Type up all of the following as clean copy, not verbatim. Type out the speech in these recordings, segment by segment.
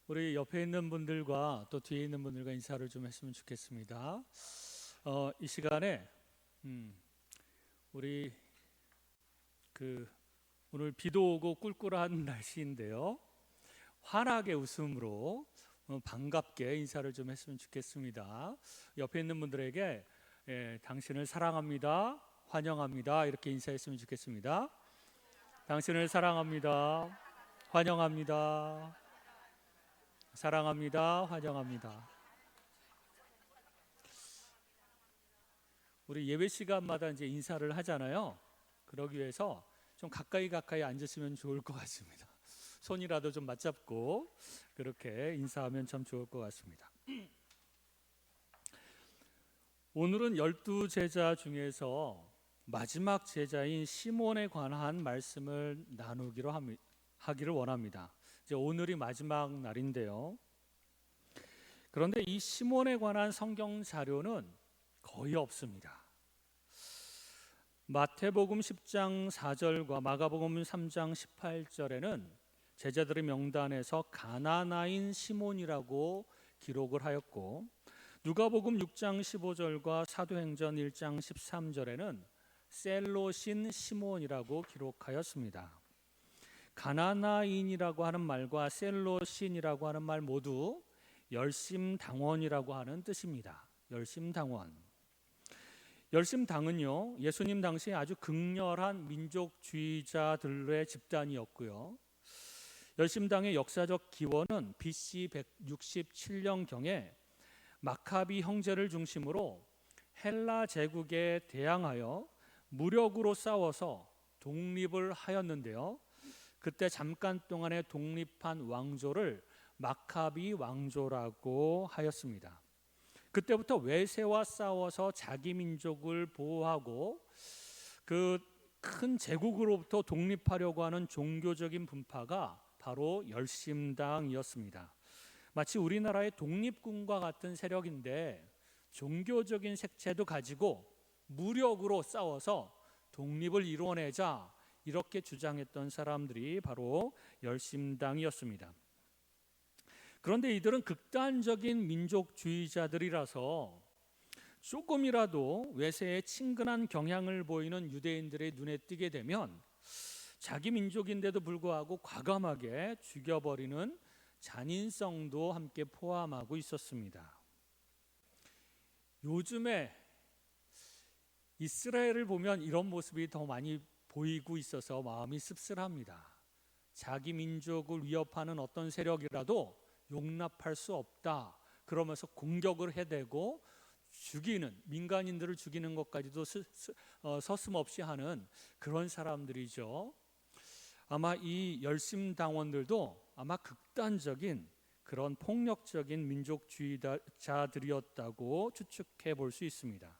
우리 옆에 있는 분들과 또 뒤에 있는 분들과 인사를 좀 했으면 좋겠습니다. 이 시간에 우리 오늘 비도 오고 꿀꿀한 날씨인데요. 환하게 웃음으로 반갑게 인사를 좀 했으면 좋겠습니다. 옆에 있는 분들에게 당신을 사랑합니다, 환영합니다 이렇게 인사했으면 좋겠습니다. 당신을 사랑합니다, 환영합니다, 사랑합니다, 환영합니다. 우리 예배 시간마다 이제 인사를 하잖아요. 그러기 위해서 좀 가까이 앉으시면 좋을 것 같습니다. 손이라도 좀 맞잡고 그렇게 인사하면 참 좋을 것 같습니다. 오늘은 12제자 중에서 마지막 제자인 시몬에 관한 말씀을 하기를 원합니다. 이제 오늘이 마지막 날인데요. 그런데 이 시몬에 관한 성경 자료는 거의 없습니다. 마태복음 10장 4절과 마가복음 3장 18절에는 제자들의 명단에서 가나나인 시몬이라고 기록을 하였고, 누가복음 6장 15절과 사도행전 1장 13절에는 셀로신 시몬이라고 기록하였습니다. 가나나인이라고 하는 말과 셀로신이라고 하는 말 모두 열심당원이라고 하는 뜻입니다. 열심당은요, 예수님 당시에 아주 극렬한 민족주의자들의 집단이었고요. 열심당의 역사적 기원은 BC 167년경에 마카비 형제를 중심으로 헬라 제국에 대항하여 무력으로 싸워서 독립을 하였는데요. 그때 잠깐 동안의 독립한 왕조를 마카비 왕조라고 하였습니다. 그때부터 외세와 싸워서 자기 민족을 보호하고 그 큰 제국으로부터 독립하려고 하는 종교적인 분파가 바로 열심당이었습니다. 마치 우리나라의 독립군과 같은 세력인데 종교적인 색채도 가지고 무력으로 싸워서 독립을 이루어내자 이렇게 주장했던 사람들이 바로 열심당이었습니다. 그런데 이들은 극단적인 민족주의자들이라서 조금이라도 외세에 친근한 경향을 보이는 유대인들의 눈에 띄게 되면 자기 민족인데도 불구하고 과감하게 죽여버리는 잔인성도 함께 포함하고 있었습니다. 요즘에 이스라엘을 보면 이런 모습이 더 많이 보이고 있어서 마음이 씁쓸합니다. 자기 민족을 위협하는 어떤 세력이라도 용납할 수 없다 그러면서 공격을 해대고 민간인들을 죽이는 것까지도 서슴없이 하는 그런 사람들이죠. 아마 이 열심당원들도 아마 극단적인 그런 폭력적인 민족주의자들이었다고 추측해 볼 수 있습니다.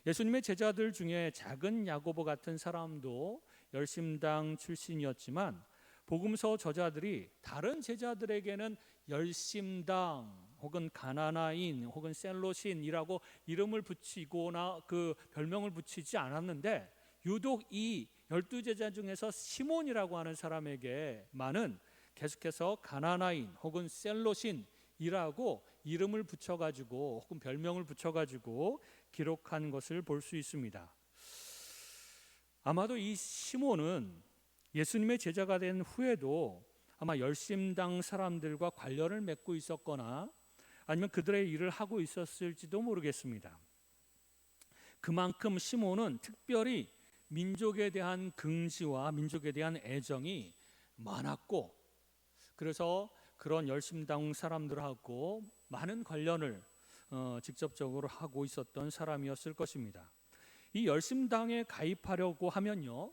예수님의 제자들 중에 작은 야고보 같은 사람도 열심당 출신이었지만 복음서 저자들이 다른 제자들에게는 열심당 혹은 가나나인 혹은 셀로신이라고 이름을 붙이거나 그 별명을 붙이지 않았는데 유독 이 12제자 중에서 시몬이라고 하는 사람에게만은 계속해서 가나나인 혹은 셀로신이라고 이름을 붙여가지고 혹은 별명을 붙여가지고 기록한 것을 볼 수 있습니다. 아마도 이 시몬은 예수님의 제자가 된 후에도 아마 열심당 사람들과 관련을 맺고 있었거나 아니면 그들의 일을 하고 있었을지도 모르겠습니다. 그만큼 시몬은 특별히 민족에 대한 긍지와 민족에 대한 애정이 많았고, 그래서 그런 열심당 사람들하고 많은 관련을 직접적으로 하고 있었던 사람이었을 것입니다. 이 열심당에 가입하려고 하면요,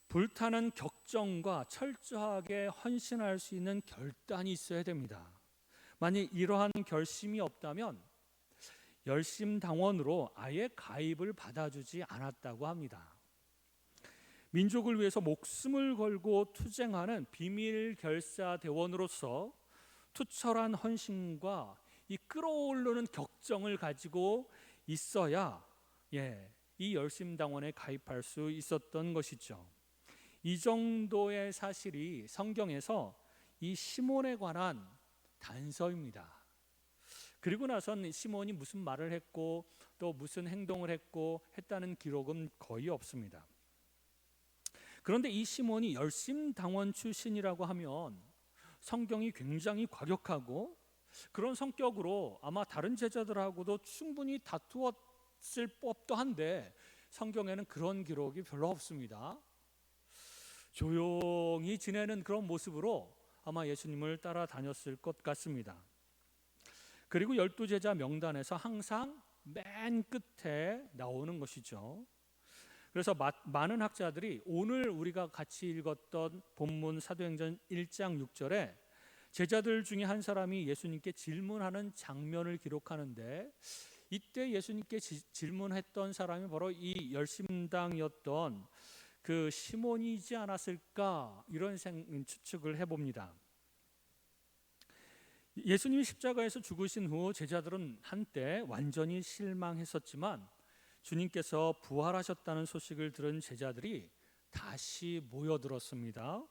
불타는 격정과 철저하게 헌신할 수 있는 결단이 있어야 됩니다. 만약 이러한 결심이 없다면 열심당원으로 아예 가입을 받아주지 않았다고 합니다. 민족을 위해서 목숨을 걸고 투쟁하는 비밀 결사 대원으로서 투철한 헌신과 이 끓어오르는 격정을 가지고 있어야 이 열심당원에 가입할 수 있었던 것이죠. 이 정도의 사실이 성경에서 이 시몬에 관한 단서입니다. 그리고 나선 시몬이 무슨 말을 했고 또 무슨 행동을 했다는 기록은 거의 없습니다. 그런데 이 시몬이 열심당원 출신이라고 하면 성경이 굉장히 과격하고 그런 성격으로 아마 다른 제자들하고도 충분히 다투었을 법도 한데 성경에는 그런 기록이 별로 없습니다. 조용히 지내는 그런 모습으로 아마 예수님을 따라다녔을 것 같습니다. 그리고 12제자 명단에서 항상 맨 끝에 나오는 것이죠. 그래서 많은 학자들이 오늘 우리가 같이 읽었던 본문 사도행전 1장 6절에 제자들 중에 한 사람이 예수님께 질문하는 장면을 기록하는데 이때 예수님께 질문했던 사람이 바로 이 열심당이었던 그 시몬이지 않았을까, 이런 추측을 해봅니다. 예수님이 십자가에서 죽으신 후 제자들은 한때 완전히 실망했었지만 주님께서 부활하셨다는 소식을 들은 제자들이 다시 모여들었습니다.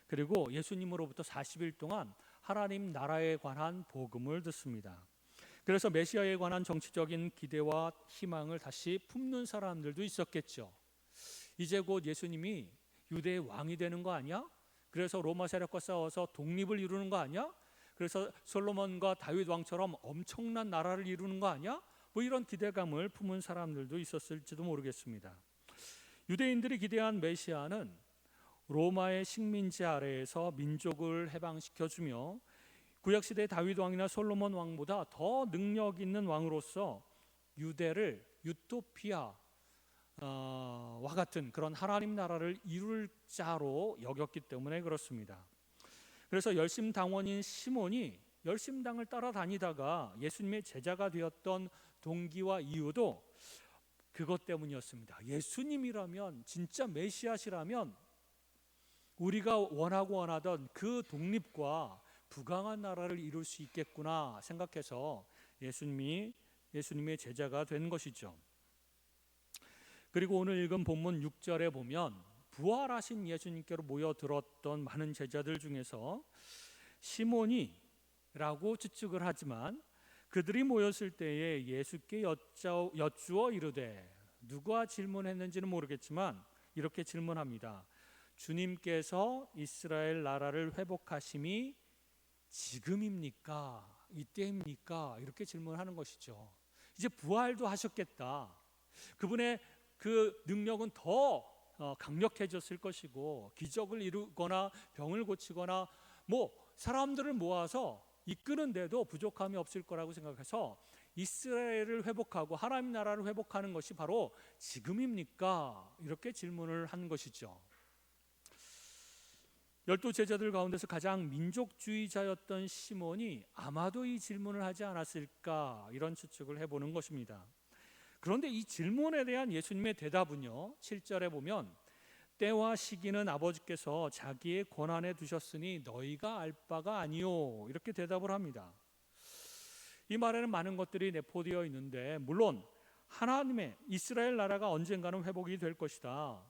그리고 예수님으로부터 40일 동안 하나님 나라에 관한 복음을 듣습니다. 그래서 메시아에 관한 정치적인 기대와 희망을 다시 품는 사람들도 있었겠죠. 이제 곧 예수님이 유대의 왕이 되는 거 아니야? 그래서 로마 세력과 싸워서 독립을 이루는 거 아니야? 그래서 솔로몬과 다윗 왕처럼 엄청난 나라를 이루는 거 아니야? 뭐 이런 기대감을 품은 사람들도 있었을지도 모르겠습니다. 유대인들이 기대한 메시아는 로마의 식민지 아래에서 민족을 해방시켜주며 구약시대 다윗 왕이나 솔로몬 왕보다 더 능력 있는 왕으로서 유대를 유토피아와 같은 그런 하나님 나라를 이룰 자로 여겼기 때문에 그렇습니다. 그래서 열심당원인 시몬이 열심당을 따라다니다가 예수님의 제자가 되었던 동기와 이유도 그것 때문이었습니다. 예수님이라면, 진짜 메시아시라면 우리가 원하고 원하던 그 독립과 부강한 나라를 이룰 수 있겠구나 생각해서 예수님의 제자가 된 것이죠. 그리고 오늘 읽은 본문 6절에 보면 부활하신 예수님께로 모여들었던 많은 제자들 중에서 시몬이라고 추측을 하지만 그들이 모였을 때에 예수께 여쭈어 이르되, 누가 질문했는지는 모르겠지만 이렇게 질문합니다. 주님께서 이스라엘 나라를 회복하심이 지금입니까? 이때입니까? 이렇게 질문하는 것이죠. 이제 부활도 하셨겠다. 그분의 그 능력은 더 강력해졌을 것이고 기적을 이루거나 병을 고치거나 뭐 사람들을 모아서 이끄는데도 부족함이 없을 거라고 생각해서 이스라엘을 회복하고 하나님 나라를 회복하는 것이 바로 지금입니까? 이렇게 질문을 한 것이죠. 12제자들 가운데서 가장 민족주의자였던 시몬이 아마도 이 질문을 하지 않았을까, 이런 추측을 해보는 것입니다. 그런데 이 질문에 대한 예수님의 대답은요, 7절에 보면 때와 시기는 아버지께서 자기의 권한에 두셨으니 너희가 알 바가 아니요, 이렇게 대답을 합니다. 이 말에는 많은 것들이 내포되어 있는데, 물론 하나님의 이스라엘 나라가 언젠가는 회복이 될 것이다.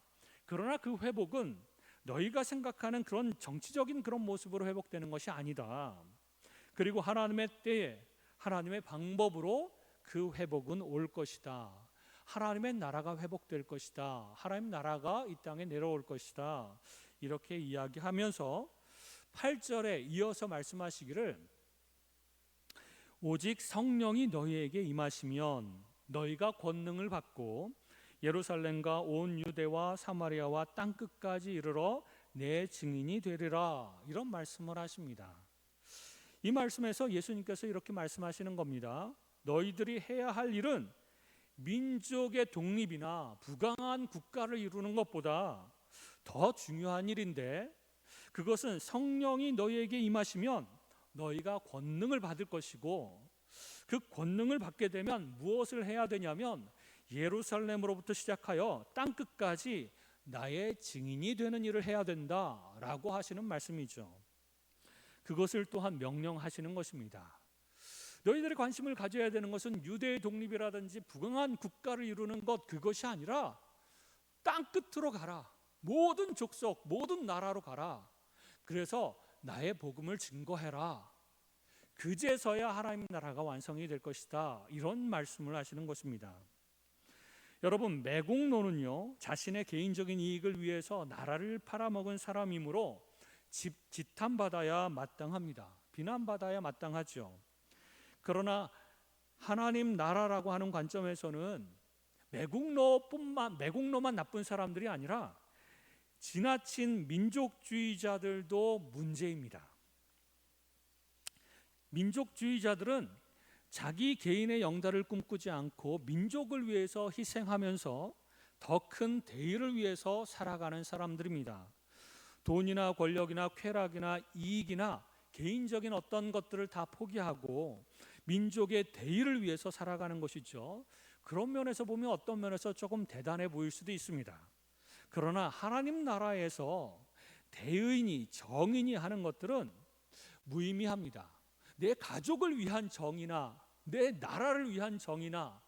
그러나 그 회복은 너희가 생각하는 그런 정치적인 그런 모습으로 회복되는 것이 아니다. 그리고 하나님의 때에 하나님의 방법으로 그 회복은 올 것이다. 하나님의 나라가 회복될 것이다. 하나님 나라가 이 땅에 내려올 것이다. 이렇게 이야기하면서 8절에 이어서 말씀하시기를, 오직 성령이 너희에게 임하시면 너희가 권능을 받고 예루살렘과 온 유대와 사마리아와 땅끝까지 이르러 내 증인이 되리라, 이런 말씀을 하십니다. 이 말씀에서 예수님께서 이렇게 말씀하시는 겁니다. 너희들이 해야 할 일은 민족의 독립이나 부강한 국가를 이루는 것보다 더 중요한 일인데, 그것은 성령이 너희에게 임하시면 너희가 권능을 받을 것이고, 그 권능을 받게 되면 무엇을 해야 되냐면 예루살렘으로부터 시작하여 땅끝까지 나의 증인이 되는 일을 해야 된다라고 하시는 말씀이죠. 그것을 또한 명령하시는 것입니다. 너희들이 관심을 가져야 되는 것은 유대의 독립이라든지 부강한 국가를 이루는 것, 그것이 아니라 땅끝으로 가라. 모든 족속, 모든 나라로 가라. 그래서 나의 복음을 증거해라. 그제서야 하나님 나라가 완성이 될 것이다. 이런 말씀을 하시는 것입니다. 여러분, 매국노는요, 자신의 개인적인 이익을 위해서 나라를 팔아먹은 사람이므로 지탄받아야 마땅합니다. 비난받아야 마땅하죠. 그러나 하나님 나라라고 하는 관점에서는 매국노만 나쁜 사람들이 아니라 지나친 민족주의자들도 문제입니다. 민족주의자들은 자기 개인의 영달을 꿈꾸지 않고 민족을 위해서 희생하면서 더 큰 대의를 위해서 살아가는 사람들입니다. 돈이나 권력이나 쾌락이나 이익이나 개인적인 어떤 것들을 다 포기하고 민족의 대의를 위해서 살아가는 것이죠. 그런 면에서 보면 어떤 면에서 조금 대단해 보일 수도 있습니다. 그러나 하나님 나라에서 대의니 정의니 하는 것들은 무의미합니다. 내 가족을 위한 정의나 내 나라를 위한 정의나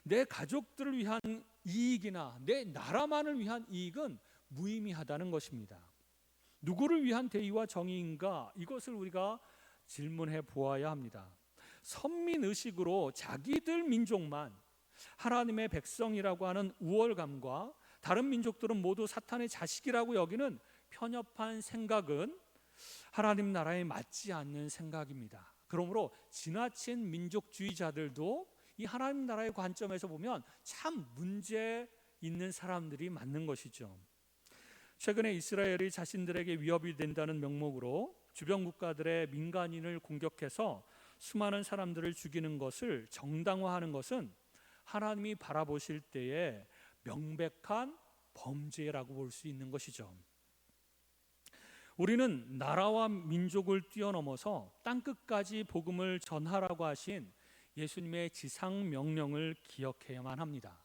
내 가족들을 위한 이익이나 내 나라만을 위한 이익은 무의미하다는 것입니다. 누구를 위한 대의와 정의인가? 이것을 우리가 질문해 보아야 합니다. 선민의식으로 자기들 민족만 하나님의 백성이라고 하는 우월감과 다른 민족들은 모두 사탄의 자식이라고 여기는 편협한 생각은 하나님 나라에 맞지 않는 생각입니다. 그러므로 지나친 민족주의자들도 이 하나님 나라의 관점에서 보면 참 문제 있는 사람들이 맞는 것이죠. 최근에 이스라엘이 자신들에게 위협이 된다는 명목으로 주변 국가들의 민간인을 공격해서 수많은 사람들을 죽이는 것을 정당화하는 것은 하나님이 바라보실 때에 명백한 범죄라고 볼 수 있는 것이죠. 우리는 나라와 민족을 뛰어넘어서 땅끝까지 복음을 전하라고 하신 예수님의 지상 명령을 기억해야만 합니다.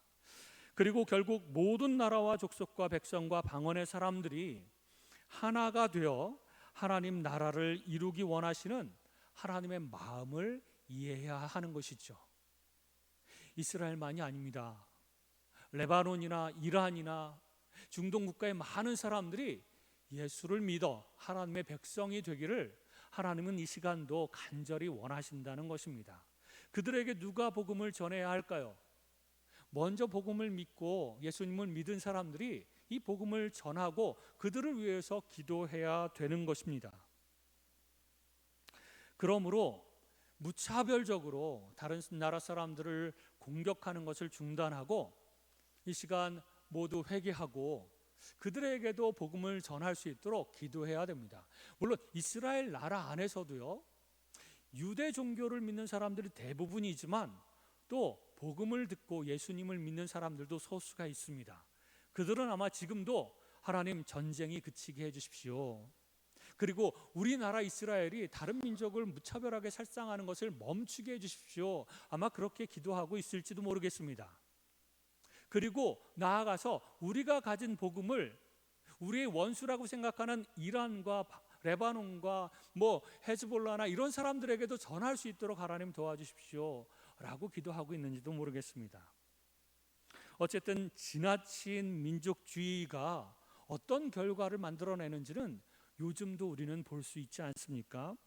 그리고 결국 모든 나라와 족속과 백성과 방언의 사람들이 하나가 되어 하나님 나라를 이루기 원하시는 하나님의 마음을 이해해야 하는 것이죠. 이스라엘만이 아닙니다. 레바논이나 이란이나 중동 국가의 많은 사람들이 예수를 믿어 하나님의 백성이 되기를 하나님은 이 시간도 간절히 원하신다는 것입니다. 그들에게 누가 복음을 전해야 할까요? 먼저 복음을 믿고 예수님을 믿은 사람들이 이 복음을 전하고 그들을 위해서 기도해야 되는 것입니다. 그러므로 무차별적으로 다른 나라 사람들을 공격하는 것을 중단하고 이 시간 모두 회개하고 그들에게도 복음을 전할 수 있도록 기도해야 됩니다. 물론 이스라엘 나라 안에서도요, 유대 종교를 믿는 사람들이 대부분이지만 또 복음을 듣고 예수님을 믿는 사람들도 소수가 있습니다. 그들은 아마 지금도 하나님 전쟁이 그치게 해주십시오. 그리고 우리나라 이스라엘이 다른 민족을 무차별하게 살상하는 것을 멈추게 해주십시오. 아마 그렇게 기도하고 있을지도 모르겠습니다. 그리고 나아가서 우리가 가진 복음을 우리의 원수라고 생각하는 이란과 레바논과 헤즈볼라나 이런 사람들에게도 전할 수 있도록 하나님 도와주십시오 라고 기도하고 있는지도 모르겠습니다. 어쨌든 지나친 민족주의가 어떤 결과를 만들어내는지는 요즘도 우리는 볼 수 있지 않습니까?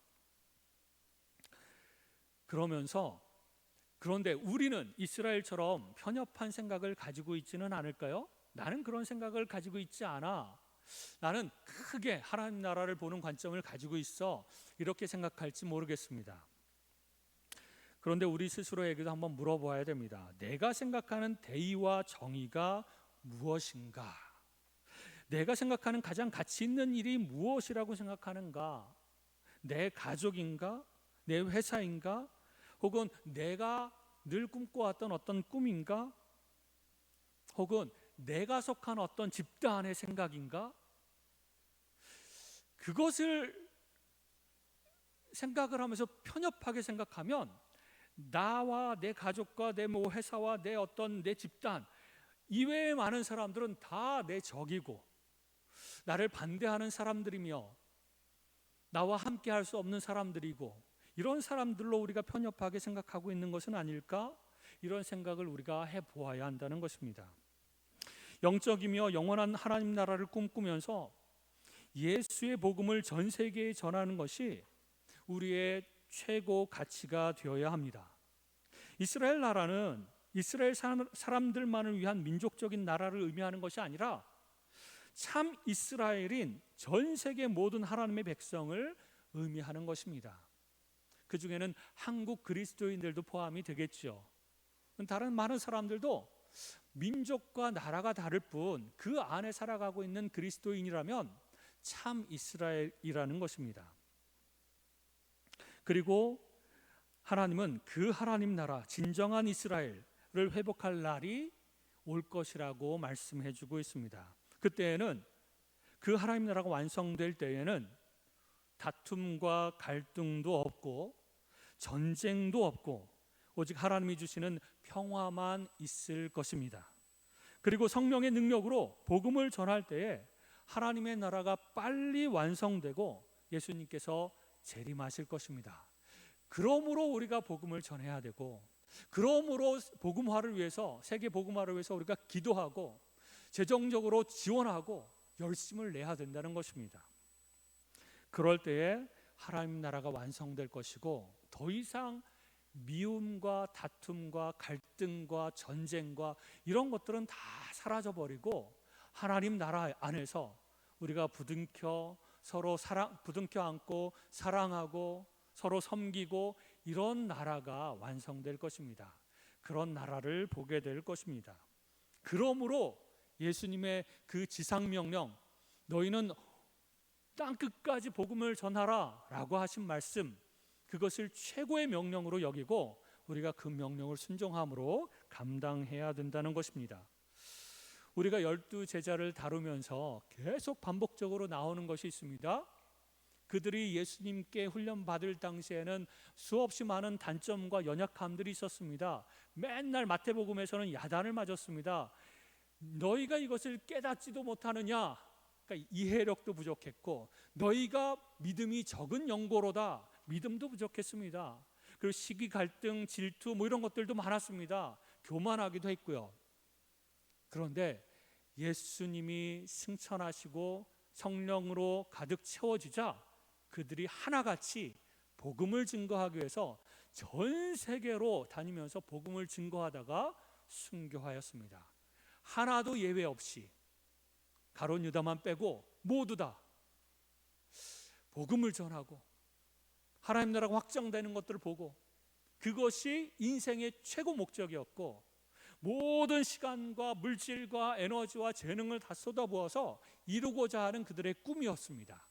그런데 우리는 이스라엘처럼 편협한 생각을 가지고 있지는 않을까요? 나는 그런 생각을 가지고 있지 않아. 나는 크게 하나님 나라를 보는 관점을 가지고 있어. 이렇게 생각할지 모르겠습니다. 그런데 우리 스스로에게도 한번 물어봐야 됩니다. 내가 생각하는 대의와 정의가 무엇인가? 내가 생각하는 가장 가치 있는 일이 무엇이라고 생각하는가? 내 가족인가? 내 회사인가? 혹은 내가 늘 꿈꿔왔던 어떤 꿈인가? 혹은 내가 속한 어떤 집단의 생각인가? 그것을 생각을 하면서 편협하게 생각하면 나와 내 가족과 내 회사와 내 집단 이외의 많은 사람들은 다 내 적이고 나를 반대하는 사람들이며 나와 함께 할 수 없는 사람들이고 이런 사람들로 우리가 편협하게 생각하고 있는 것은 아닐까? 이런 생각을 우리가 해보아야 한다는 것입니다. 영적이며 영원한 하나님 나라를 꿈꾸면서 예수의 복음을 전 세계에 전하는 것이 우리의 최고 가치가 되어야 합니다. 이스라엘 나라는 이스라엘 사람들만을 위한 민족적인 나라를 의미하는 것이 아니라 참 이스라엘인 전 세계 모든 하나님의 백성을 의미하는 것입니다. 그 중에는 한국 그리스도인들도 포함이 되겠죠. 다른 많은 사람들도 민족과 나라가 다를 뿐 그 안에 살아가고 있는 그리스도인이라면 참 이스라엘이라는 것입니다. 그리고 하나님은 그 하나님 나라 진정한 이스라엘을 회복할 날이 올 것이라고 말씀해 주고 있습니다. 그때에는 그 하나님 나라가 완성될 때에는 다툼과 갈등도 없고 전쟁도 없고 오직 하나님이 주시는 평화만 있을 것입니다. 그리고 성령의 능력으로 복음을 전할 때에 하나님의 나라가 빨리 완성되고 예수님께서 재림하실 것입니다. 그러므로 우리가 복음을 전해야 되고, 그러므로 복음화를 위해서, 세계 복음화를 위해서 우리가 기도하고 재정적으로 지원하고 열심을 내야 된다는 것입니다. 그럴 때에 하나님 나라가 완성될 것이고 더 이상 미움과 다툼과 갈등과 전쟁과 이런 것들은 다 사라져버리고 하나님 나라 안에서 우리가 부둥켜 안고 사랑하고 서로 섬기고 이런 나라가 완성될 것입니다. 그런 나라를 보게 될 것입니다. 그러므로 예수님의 그 지상명령, 너희는 땅 끝까지 복음을 전하라 라고 하신 말씀, 그것을 최고의 명령으로 여기고 우리가 그 명령을 순종함으로 감당해야 된다는 것입니다. 우리가 12제자를 다루면서 계속 반복적으로 나오는 것이 있습니다. 그들이 예수님께 훈련받을 당시에는 수없이 많은 단점과 연약함들이 있었습니다. 맨날 마태복음에서는 야단을 맞았습니다. 너희가 이것을 깨닫지도 못하느냐? 그러니까 이해력도 부족했고, 너희가 믿음이 적은 영고로다. 믿음도 부족했습니다. 그리고 시기, 갈등, 질투 이런 것들도 많았습니다. 교만하기도 했고요. 그런데 예수님이 승천하시고 성령으로 가득 채워지자 그들이 하나같이 복음을 증거하기 위해서 전 세계로 다니면서 복음을 증거하다가 순교하였습니다. 하나도 예외 없이, 가룟 유다만 빼고 모두 다 복음을 전하고 하나님 나라가 확장되는 것들을 보고, 그것이 인생의 최고 목적이었고 모든 시간과 물질과 에너지와 재능을 다 쏟아부어서 이루고자 하는 그들의 꿈이었습니다.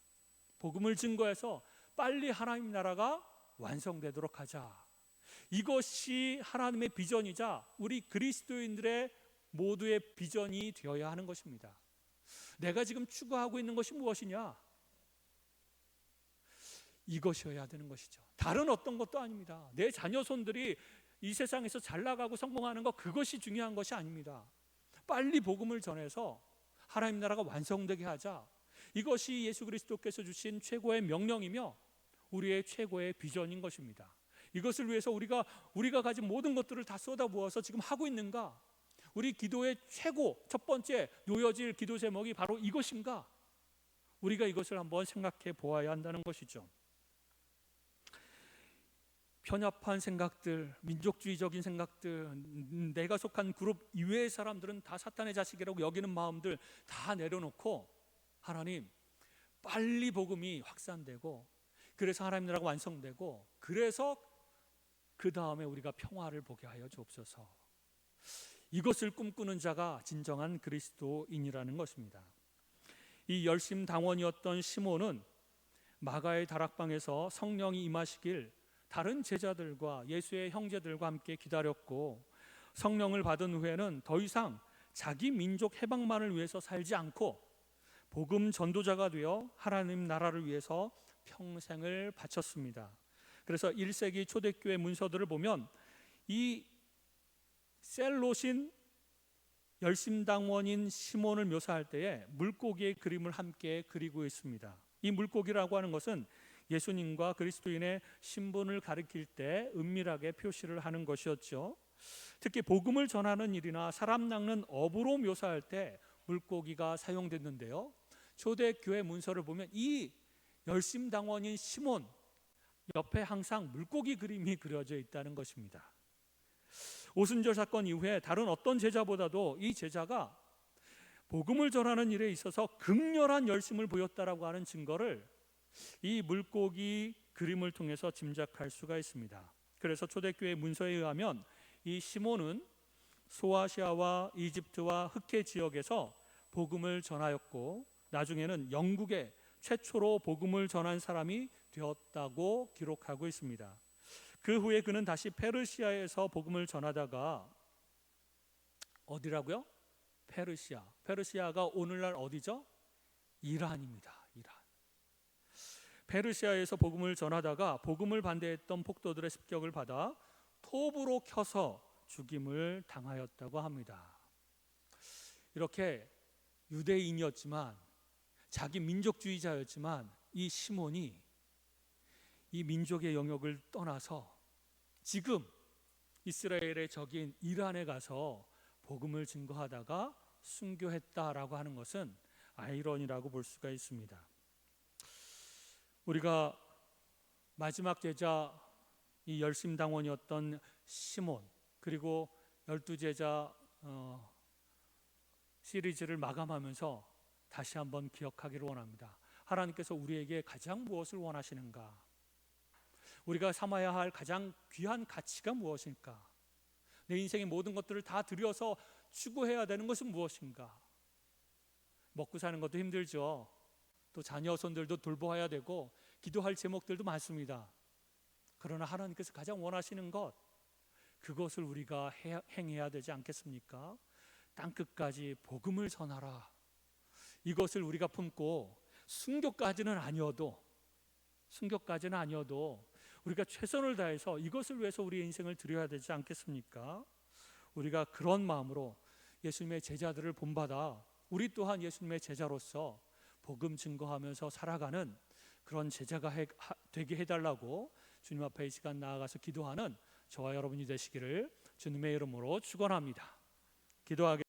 복음을 증거해서 빨리 하나님 나라가 완성되도록 하자. 이것이 하나님의 비전이자 우리 그리스도인들의 모두의 비전이 되어야 하는 것입니다. 내가 지금 추구하고 있는 것이 무엇이냐? 이것이어야 되는 것이죠. 다른 어떤 것도 아닙니다. 내 자녀손들이 이 세상에서 잘 나가고 성공하는 것, 그것이 중요한 것이 아닙니다. 빨리 복음을 전해서 하나님 나라가 완성되게 하자. 이것이 예수 그리스도께서 주신 최고의 명령이며 우리의 최고의 비전인 것입니다. 이것을 위해서 우리가 가진 모든 것들을 다 쏟아부어서 지금 하고 있는가? 우리 기도의 최고 첫 번째 놓여질 기도 제목이 바로 이것인가? 우리가 이것을 한번 생각해 보아야 한다는 것이죠. 편협한 생각들, 민족주의적인 생각들, 내가 속한 그룹 이외의 사람들은 다 사탄의 자식이라고 여기는 마음들 다 내려놓고, 하나님 빨리 복음이 확산되고 그래서 하나님 나라가 완성되고 그래서 그 다음에 우리가 평화를 보게 하여 주옵소서. 이것을 꿈꾸는 자가 진정한 그리스도인이라는 것입니다. 이 열심당원이었던 시몬은 마가의 다락방에서 성령이 임하시길 다른 제자들과 예수의 형제들과 함께 기다렸고, 성령을 받은 후에는 더 이상 자기 민족 해방만을 위해서 살지 않고 복음 전도자가 되어 하나님 나라를 위해서 평생을 바쳤습니다. 그래서 1세기 초대교회 문서들을 보면 이 셀롯인 열심당원인 시몬을 묘사할 때에 물고기의 그림을 함께 그리고 있습니다. 이 물고기라고 하는 것은 예수님과 그리스도인의 신분을 가리킬 때 은밀하게 표시를 하는 것이었죠. 특히 복음을 전하는 일이나 사람 낚는 업으로 묘사할 때 물고기가 사용됐는데요, 초대교회 문서를 보면 이 열심당원인 시몬 옆에 항상 물고기 그림이 그려져 있다는 것입니다. 오순절 사건 이후에 다른 어떤 제자보다도 이 제자가 복음을 전하는 일에 있어서 극렬한 열심을 보였다라고 하는 증거를 이 물고기 그림을 통해서 짐작할 수가 있습니다. 그래서 초대교회 문서에 의하면 이 시몬은 소아시아와 이집트와 흑해 지역에서 복음을 전하였고 나중에는 영국에 최초로 복음을 전한 사람이 되었다고 기록하고 있습니다. 그 후에 그는 다시 페르시아에서 복음을 전하다가 어디라고요? 페르시아가 오늘날 어디죠? 이란입니다. 이란. 페르시아에서 복음을 전하다가 복음을 반대했던 폭도들의 습격을 받아 톱으로 켜서 죽임을 당하였다고 합니다. 이렇게 유대인이었지만 자기 민족주의자였지만 이 시몬이 이 민족의 영역을 떠나서 지금 이스라엘의 적인 이란에 가서 복음을 증거하다가 순교했다라고 하는 것은 아이러니라고 볼 수가 있습니다. 우리가 마지막 제자 이 열심당원이었던 시몬 그리고 12제자 시리즈를 마감하면서 다시 한번 기억하기를 원합니다. 하나님께서 우리에게 가장 무엇을 원하시는가? 우리가 삼아야 할 가장 귀한 가치가 무엇일까? 내 인생의 모든 것들을 다 들여서 추구해야 되는 것은 무엇인가? 먹고 사는 것도 힘들죠. 또 자녀손들도 돌보아야 되고 기도할 제목들도 많습니다. 그러나 하나님께서 가장 원하시는 것, 그것을 우리가 행해야 되지 않겠습니까? 땅끝까지 복음을 전하라. 이것을 우리가 품고 순교까지는 아니어도 우리가 최선을 다해서 이것을 위해서 우리의 인생을 드려야 되지 않겠습니까? 우리가 그런 마음으로 예수님의 제자들을 본받아 우리 또한 예수님의 제자로서 복음 증거하면서 살아가는 그런 제자가 되게 해달라고 주님 앞에 이 시간 나아가서 기도하는 저와 여러분이 되시기를 주님의 이름으로 축원합니다. 기도하겠습니다.